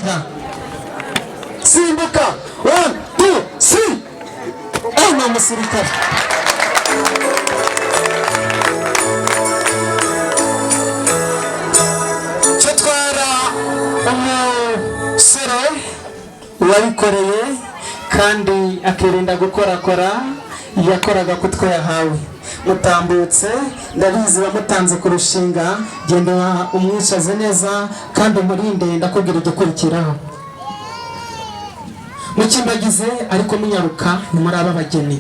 oya simbuka 1 2 3 ana musirikare cetwara umusore wabikoreye kandi akirinda gukorakora yakoraga kutwo yahawe mutambutse ndabizi bamutanze kurushinga genda umwishaze neza kandi umurinde ndakubwira igikurikiraho mukimbagize ariko munyaruka nimuri ababageni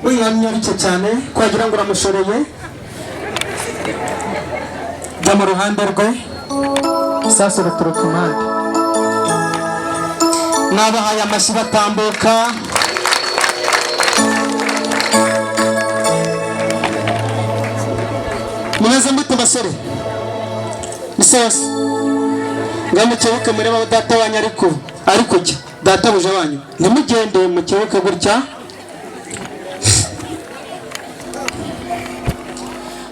uyamyaruke cyane kwagira ngo uramushoreye jya mu ruhande rwe sasa ruturuka impande nabahaye amashyi batambuka mumeze mbute basore nisose ngamukebuke mureba data wanyu ariko jya data buje wanyu ntimugende mukebuke gutya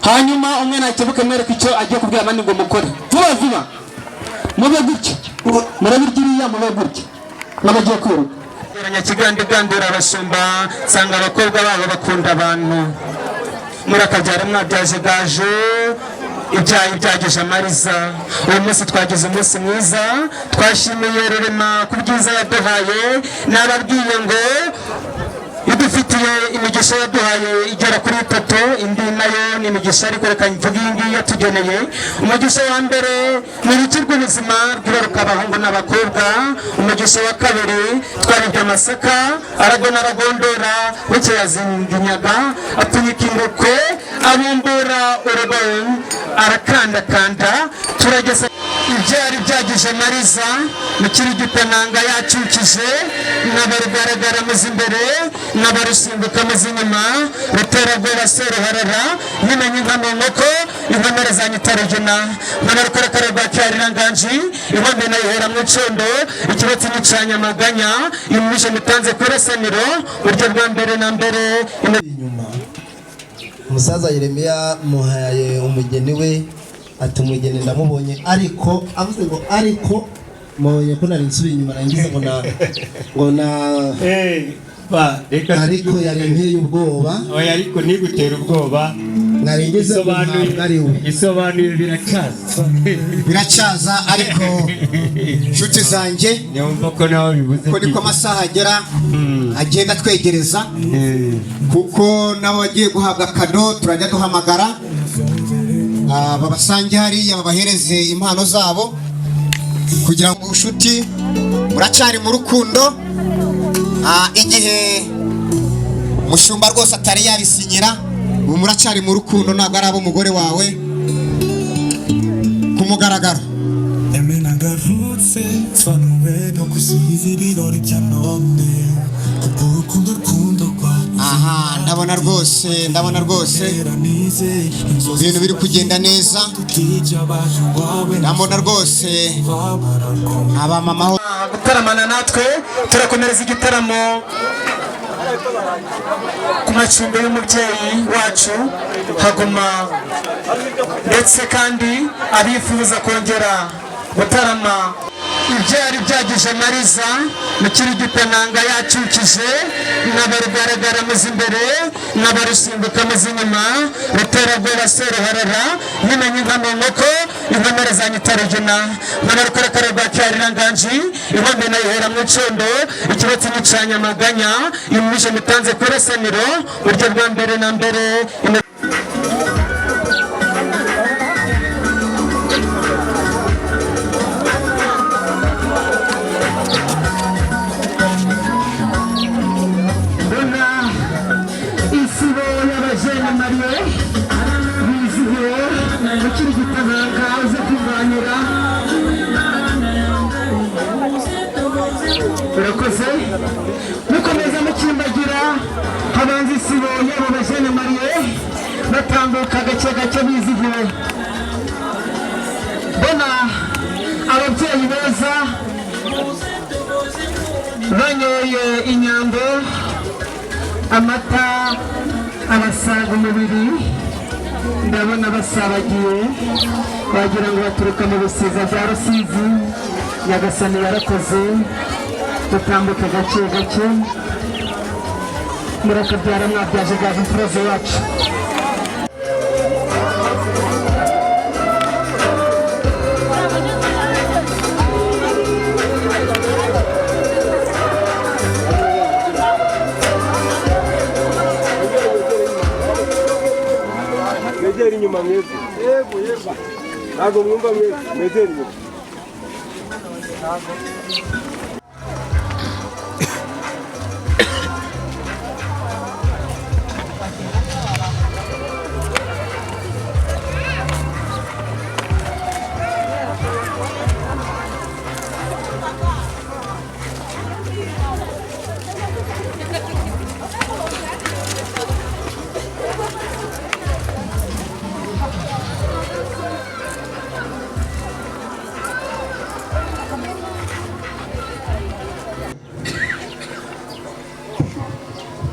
hanyuma umwe nakebuke mwereka icyo agiye kubwira abandi ngo mukore vuba mube gutya murabirya mube gutya n'abagiye kwiruka nyakigandira abasumba nsanga abakobwa babo bakunda abantu murakabyara mwabyaje gaje ibyayi byageje amariza uyu munsi twagize umunsi mwiza twashimiye Rurema ku byiza yaduhaye nababwiye ngo idufitiye imigisha yaduhaye igera kuri 3 indi nayo ni imigisha ariko reka mvuge iyi ngiyi yatugeneye umugisha wa mbere ni uruti rw'ubuzima rw'ibaruka abahungu n'abakobwa umugisha wa kabiri twaribye amasaka aragona aragondora buke yazinginyaga atunyika inkoko abumbura urugo arakandakanda turageza ibyari byageje amariza mu kirigitenanga yacukije n'abarugaragara muzi imbere n'abarusimbuka muzi inyuma ruteragora seruharara yimenye inka mu nkoko inkomere za nyitarugina nk'abarukorakara rwa cyariranganji inkombe nayihera mu icondo ikibatsi n'icanya amaganya imwishe mutanze kuresaniro buryo bwa mbere na mbere inyuma umusaza Yeremiya muhaye umugeni we ati umugeni ndamubonye ariko avuze ngo ariko mubonye ko nari nsubiye inyuma narangiza ngo na ariko yari nteye ubwoba oya ariko nigutera ubwoba naringize isobanuye biracyaza ariko nshuti zanjye nyumva ko nawe bivuze ko niko amasaha agenda twegereza kuko nabo bagiye guhabwa kado turajya duhamagara babasange hariya babahereze impano zabo kugira ngo ubushuti buracari mu rukundo igihe mushumba rwose atari yabisinyira ubu muracari mu rukundo ntabwo ari ab'umugore wawe ku mugaragaro aha ndabona rwose ibintu biri kugenda neza ndabona rwose abamama gutaramana natwe turakomereza igitaramo ku macumbi y'umubyeyi wacu Haguma ndetse kandi abifuza kongera gutarama ibyari byageje amariza mu kirigitenanga yacukije n'abarugaragara muzi imbere n'abarusimbuka muzi inyuma ruteragora seruharara yimenye inka mu nkoko inkomere za nyitarugina nk'abarukorakara rwa cyariranganji inkombe nayihera mu icondo ikibatsi n'icanya amaganya imwishe mutanze kuresaniro buryo bwa mbere na mbere urakoze mukomeza mukimbagira habanza isibo yabo bajene mariye batambuka gake gake bizihiwe bona ababyeyi beza banyoye inyambo amata abasaga umubiri ndabona basabagiye wagira ngo baturuka mu bisiza bya Rusizi. Nyagasani yarakoze, dutambuke gake gake, murakabyara mwabyaje gaje imfuraze wacu. Mederi inyuma mwese. Yego. Ntago mwumva mwese. Mederi inyuma.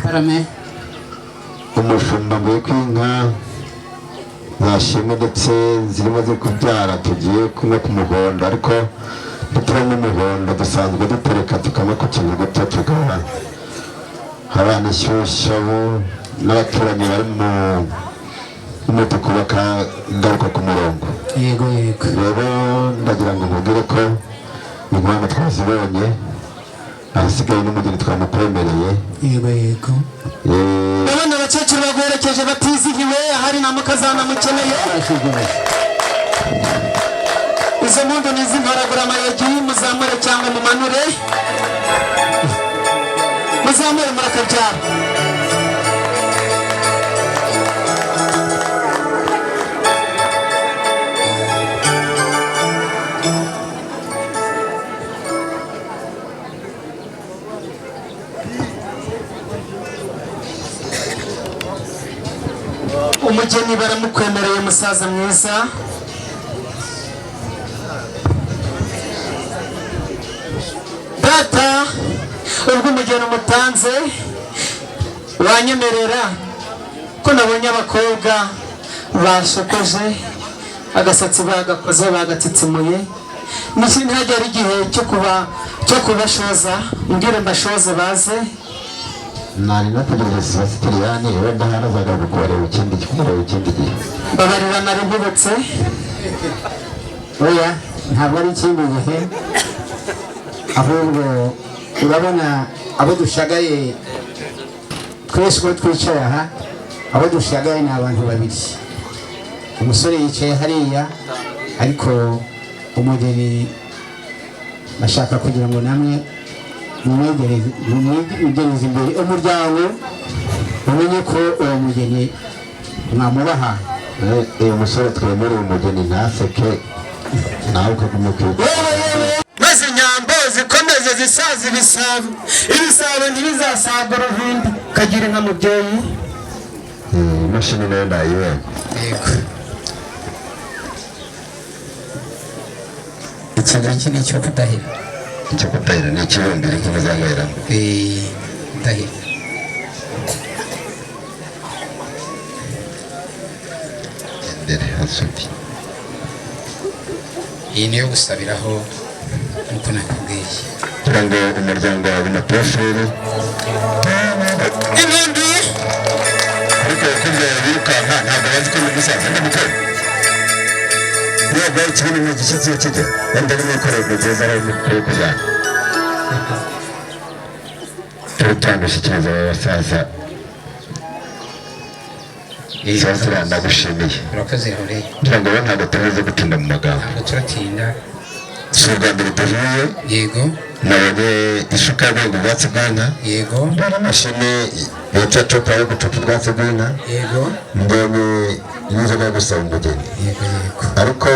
Karame umushumba ngo kw'inka zashimwe ndetse zirimo ziri kubyara tugiye kumwe ku muhondo, ariko duturanye umuhondo dusanzwe dutereka tukanywa ku kivuguto tugaha abana ishyushyu n'abaturanyi bari mu mutuku bakagaruka ku murongo. yego rero ndagira ngo nkubwire ko inkwano twazibonye, ahasigaye n'umugeni twamukwemereye. yego abana abakecuru baguherekeje batizihiwe, ahari na mukazana mukeneye. izo mpundu nizimparagura amayogi, muzamure cyangwa mumanure, muzamure murakabyara. umugeni baramukwemereye, musaza mwiza. data ubwo umugeni umutanze wanyemerera ko nabonye abakobwa bashokoje agasatsi bagakoze bagatsitsimuye, ntihagere igihe cyo kubashoza, mbwire mbashoze baze. nari nategereje Sebastian wenda harazaga gukorera ikindi gihe. Babarira nari nkubutse. oya ntabwo ari ikindi gihe, ahubwo urabona abo dushagaye twese uko twicaye aha, abo dushagaye ni abantu babiri. Umusore yicaye hariya, ariko umugeni bashaka kugira ngo namwe mumwegereze imbere umuryango, umenye ko uwo mugeni mwamubaha. uyu musore twemereye umugeni ntaseke nawe ukagumya kwiga. maze inyambo zikomeze zisaza ibisabo, ibisabo ntibizasagura uruhimbi, kagira inka mubyeyi. imashini nayo ndayibonye. Iki ngiki ni icyo kudahira. icyo kutahira ni ikibumbiro nk'imizanweramo. Kudahira. Imbere hasuti. Iyi niyo gusabiraho nk'uko nakubwiye. kugira ngo umuryango wawe na poroferi Impundu ariko yakubwiye birukanka ntabwo bazi ko n'umusaza n'umukwe. Ntabwo ari kimwe mu gishyitsi kijya wenda n'imikorere nziza ari umukuru kujyana. turutandushyikiriza aba basaza. Sebastian ndagushimiye. Urakoze rero. kugira ngo ntabwo tumaze gutinda mu magambo. Ntabwo turatinda. si ubwa mbere tuvuye. Yego. nabonye isuka yo guhinga ubwatsi bw'inka. Yego. imashini bita copa yo gucupa ubwatsi bw'inka. Yego. mbonye inzoga yo gusaba umugeni. Yego. ariko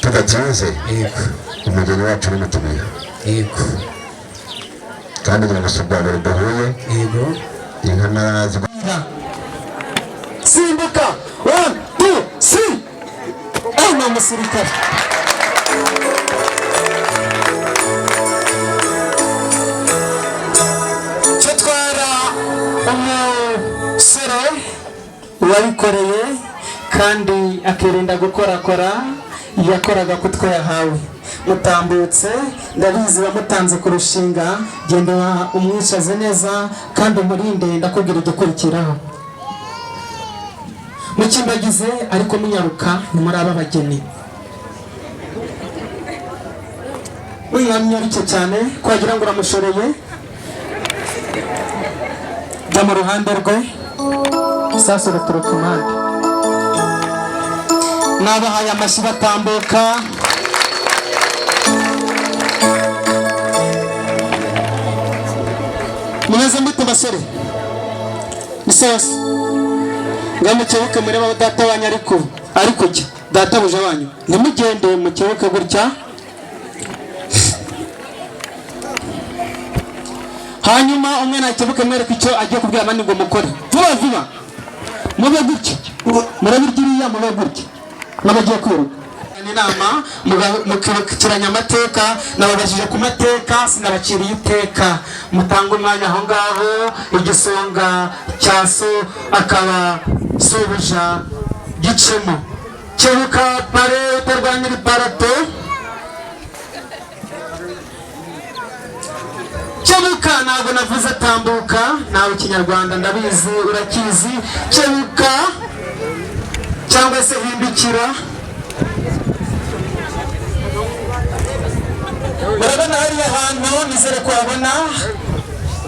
tudatinze Yego. umugeni wacu n'umutumiye. Yego. kandi ngira ngo si ubwa mbere duhuye. Yego. inka nazi. simbuka 1 2 3 ana musirikare. Cyatwara umusore wabikoreye kandi akirinda gukorakora yakoraga kutwo yahawe. Mutambutse ndabizi bamutanze kurushinga, genda umwishaze neza kandi umurinde, ndakubwira igikurikiraho. Mukimbagize ariko munyaruka nimuri aba bageni. Uyamyaruke cyane kwagira ngo uramushoreye. Jya mu ruhande rwe, sasa ruturuka impande. Nabahaye amashyi batambuka. Mumeze mute basore? Nisose ngamukebuke mureba data wanyu ariko jya data buje wanyu nimugende mukebuke gutya. Hanyuma umwe nakebuke mwereka icyo agiye kubwira abandi ngo mukore vuba mube gutya, murabirya mube gutya n'abagiye kwiruka inama mukibukiranya amateka. Nababajije ku mateka sinabaciriye iteka, mutanga umwanya aho ngaho. Igisonga cya so akaba sobuja gicemo. Kebuka pare utarwanira iparato, kebuka ntabwo navuze tambuka, nawe ikinyarwanda ndabizi urakizi. Kebuka cyangwa se hindukira. Murabona hariya hantu nizere ko habona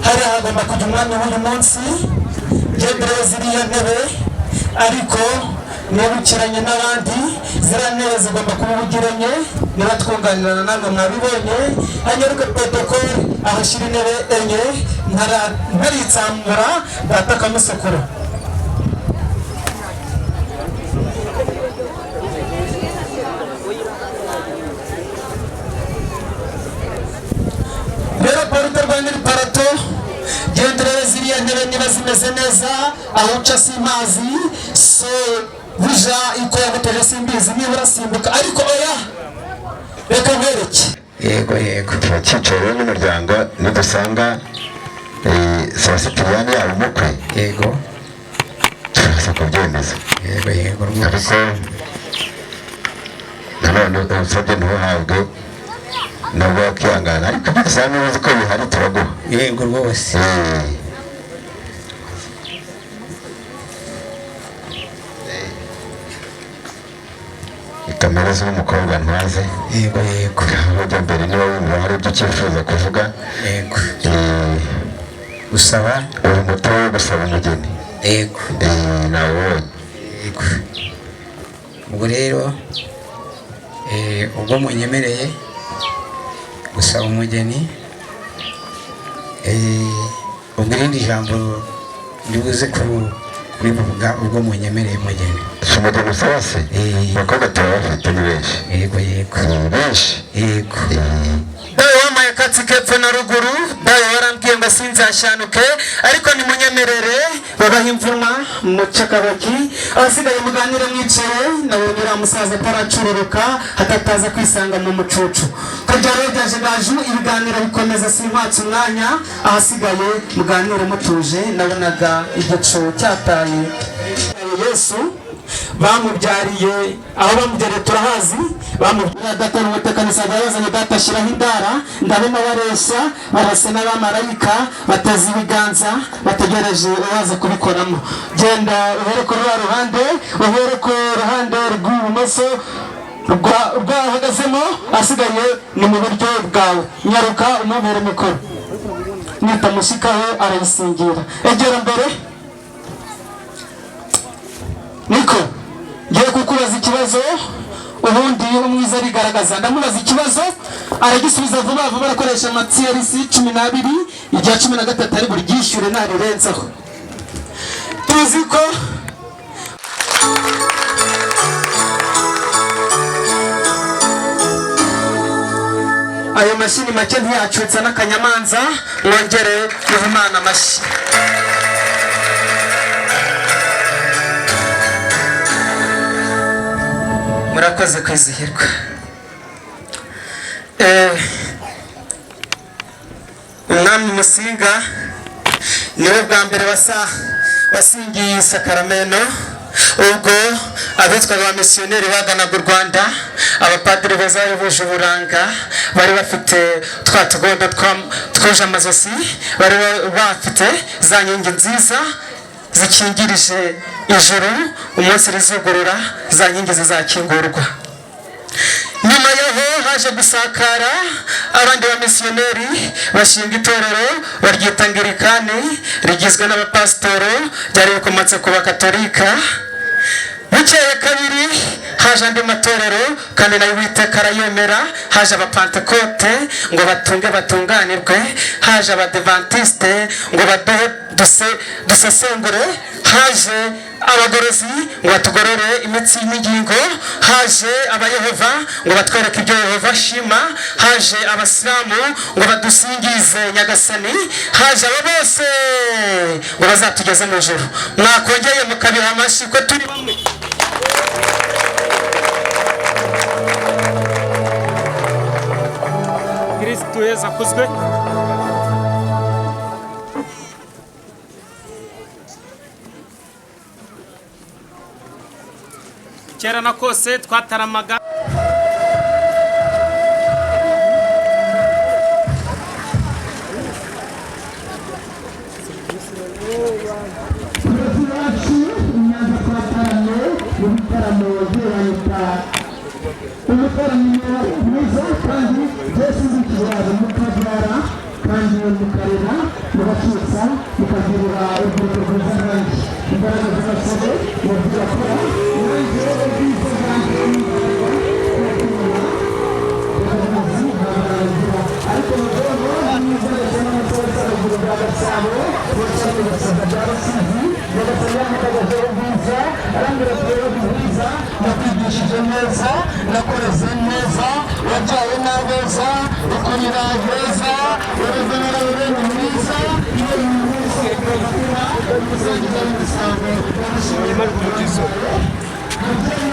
hari hagomba kujya umwanya w'uyu munsi. Gendera ziriya ntebe ariko nibukiranye n'abandi, ziriya ntebe zigomba kuba ubugiranye. Niba twunganirana namwe mwabibonye, hanyaruke protokole ahashyira intebe enye ntaritsamura data akamusukura. Rero Paul utarwanira iparato, gendera ziriya ntebe niba zimeze neza, aho uca simazi so buja iko yaguteje simbizi niba urasimbuka ariko oya reka nkwereke. Yego turacyicaro n'umuryango nidusanga Sebasitiyani yaba umukwe. Yego turaza kubyemeza. Yego ariko nanone umusabye ntuhabwe nabo bakihangana, ariko dusanga neza ko bihari turaguha. Yego rwose. Kamera z'umukobwa ntwaze. Yego bajya mbere niba wumva hari ibyo ukifuza kuvuga. Yego gusaba uri muto wo gusaba umugeni. Yego nawe yego. Ubwo rero ubwo munyemereye gusaba umugeni, ubwo irindi jambo ndibuze kurivuga ubwo munyemereye umugeni. umugeni usaba se abakobwa turabafite ni benshi. Yego benshi. Yego dawe wamaye katsi kepfo na ruguru, dawe warambwiye ngo sinzashyanuke ariko nimunyemerere babaha imvuma mucakabaki. Abasigaye muganire mwicaye, nabonye uriya musaza ataracururuka hatataza kwisanga mu mucucu. Kajya rero byaje gaju ibiganiro bikomeza sinkwatse umwanya, ahasigaye muganire mutuje. Nabonaga igicu cyataye Yesu bamubyariye, aho bamubyariye turahazi. Bamubyariye data n'umutekanisaga yazanye data ashyiraho indara, ndabona bareshya barasa n'abamarayika bateze ibiganza bategereje uwaza kubikoramo. Genda uhere ku ruhande, uhere ku ruhande rw'ibumoso rwahagazemo, asigaye ni mu buryo bwawe. Nyaruka umubere mikoro, nitamushyikaho arayisingira. Egera mbere niko ngiye kukubaza ikibazo, ubundi umwiza arigaragaza. Ndamubaza ikibazo aragisubiza vuba vuba, arakoresha amatsiyerisi 12, irya 13 ari buri ryishyure ntarirenzaho. Tuzi ko ayo mashini make ntiyacutsa n'akanyamanza, mwongere Imana amashyi. Murakoze kwizihirwa. Umwami Musinga niwe bwa mbere wasingiye isakaramento, ubwo abitwaga abamisiyoneri baganaga u Rwanda abapadiri beza buje uburanga bari bafite twa tugondo twuje amazosi bari bafite za nkingi nziza zikingirije ijoro umunsi rizugurura za nkingi zizakingurwa. Nyuma yaho haje gusakara abandi ba misiyoneri bashinga itorero baryita Anglikani rigizwe n'abapasitoro byari bikomotse ku bakatolika. Bukeye kabiri haje andi matorero kandi nayo Uwiteka arayemera. Haje abapantekote ngo batunganirwe, haje abadevantiste ngo baduhe dusesengure, haje abagorozi ngo batugorore imitsi y'imigingo, haje abayehova ngo batwereke ibyo Yehova ashima, haje abasilamu ngo badusingize Nyagasani, haje abo bose ngo bazatugeze mu ijuru. Mwakongeye mukabiha amashyi ko turi bamwe. Kristo Yesu akuzwe. Kera na kose twataramaga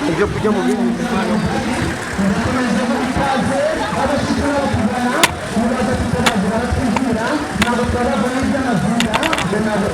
ibyo kujya mu bindi Nada